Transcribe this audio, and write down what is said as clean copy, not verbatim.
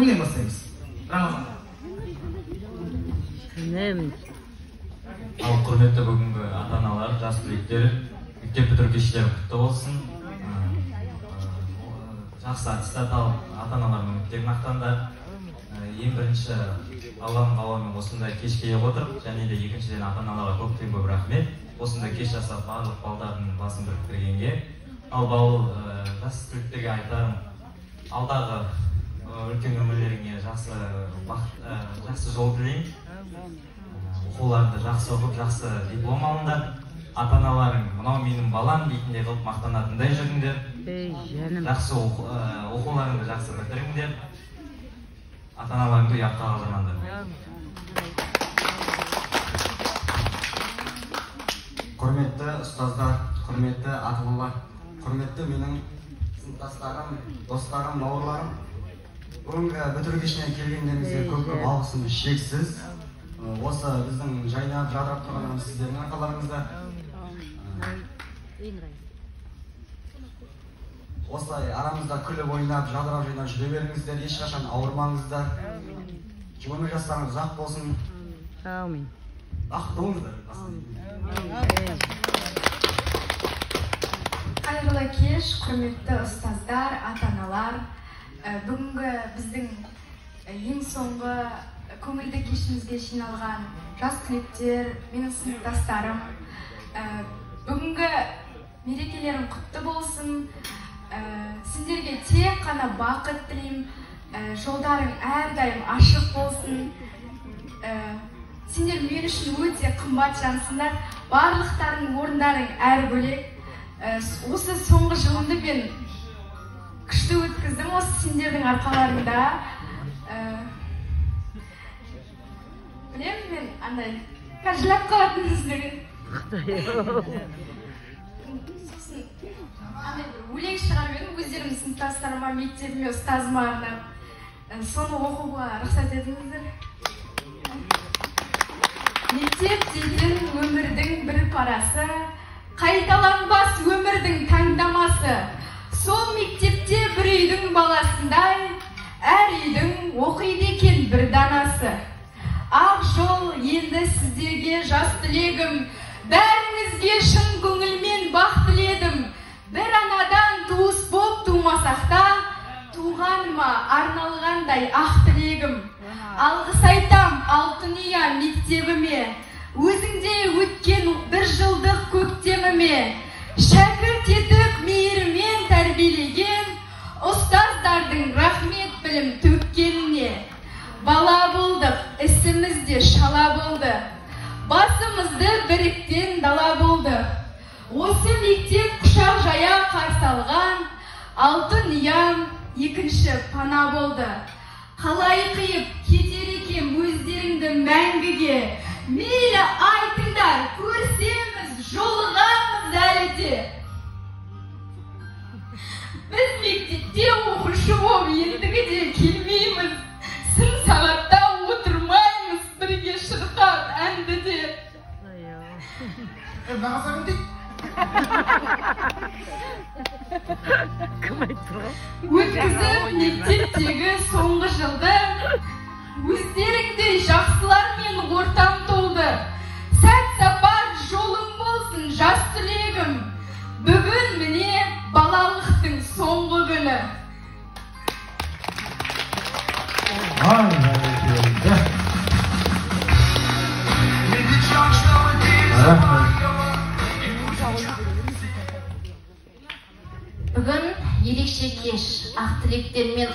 Кімнен бастаймыз? Рамазан. Ал құрметті бүгінгі ата-аналар, жас түлектер, мектеп бітіру кештері құтты болсын. Жақсы аттестат алып, ата-аналармен мектеп мақтандар. Ең бірінші Алланың қалауымен осындай кешке отырып, және де екіншіден ата-аналарға көптен көп рахмет. Осындай кеш жасап барлық балдардың басын біріктіргенге. Ал жас түлектерге айтарым, алдағы үлкен өмірлеріңе жақсы жол тілеймін. Оқуларды жақсы оқып, жақсы диплом алыңдар. Ата-аналарың, мынау менің балам дейтіндей қылып мақтанатындай жүріңдер. Жақсы оқуларыңды жақсы бітіріңдер. Ата-аналарыңды ұятқа қалдырмаңдар. Құрметті ұстаздар, құрметті ата-аналар, құрметті менің сыныптастарым, достарым, бауырларым. Бүгінгі бітіру кешіне келгендеріңізге көп алғысым шексіз. Осы біздің жайнап жадырап тұрғанымыз сіздердің арқаларыңызда. Осылай арамызда күліп ойнап, жадырап жайнап жүре беріңіздер, ешқашан ауырмаңыздар. Өмір жастарыңыз ұзақ болсын. Амин. Бақытты болыңыздар. Қайырлы кеш, құрметті ұстаздар, ата-аналар. Бүгінгі біздің ең соңғы көңілді кешімізге жиналған жас түлектер, менің сыныптастарым. Бүгінгі мерекелерің құтты болсын. Сендерге тек қана бақыт тілеймін. Жолдарың әрдайым ашық болсын. Сендер мен үшін өте қымбат жансыңдар. Барлықтарың орындарың әр бөлек. Осы соңғы жылымды мен күшті өткіздім осы сендердің арқаларында. Білемін мен андай қажылап қалатыныңыздығын. Сосын андай бір өлең шығарып едім, өздерімнің сыныптастарыма, мектебіме, ұстазыма арнап. Соны оқуға рұқсат етіңіздер. Мектеп дейтін өмірдің бір парасы, қайталанбас өмірдің таңдамасы. Сол мектепте бір үйдің баласындай, әр үйдің оқиды екен бір данасы. Ақ жол енді сіздерге жас тілегім, бәріңізге шын көңілмен бақ тіледім. Бір анадан туыс боп тумасақ та, туғаныма арналғандай ақ тілегім. Алғыс айтам алтын ұя мектебіме, өзіңдей өткен бір жылдық көктеміме. Шәкірт етіп мейірмен тәрбиелеген, ұстаздардың рахмет білім төккеніне. Бала болдық, ісімізде шала болды, басымызды біріктен дала болды. Осы мектеп құшақ жая қарсы алған, алтын ұям екінші пана болды. Қалай қиып кетер екем өздеріңді мәңгіге, мейлі айтыңдар, көрсеміз, жолығамыз әлі де. Біз мектепте оқушы боп ендігіде келмейміз. Сын сағатта отырмаймыз, бірге шырқап әнді де. Бағасағын дейт? Өткізіп мектептегі соңғы жылды, өздеріңдей жақсылармен ортам толды. Сәт сапар жолың болсын жас түлегім, бүгін міне балалықтың соңғы күні. Бүгін ерекше кеш, ақ тілектермен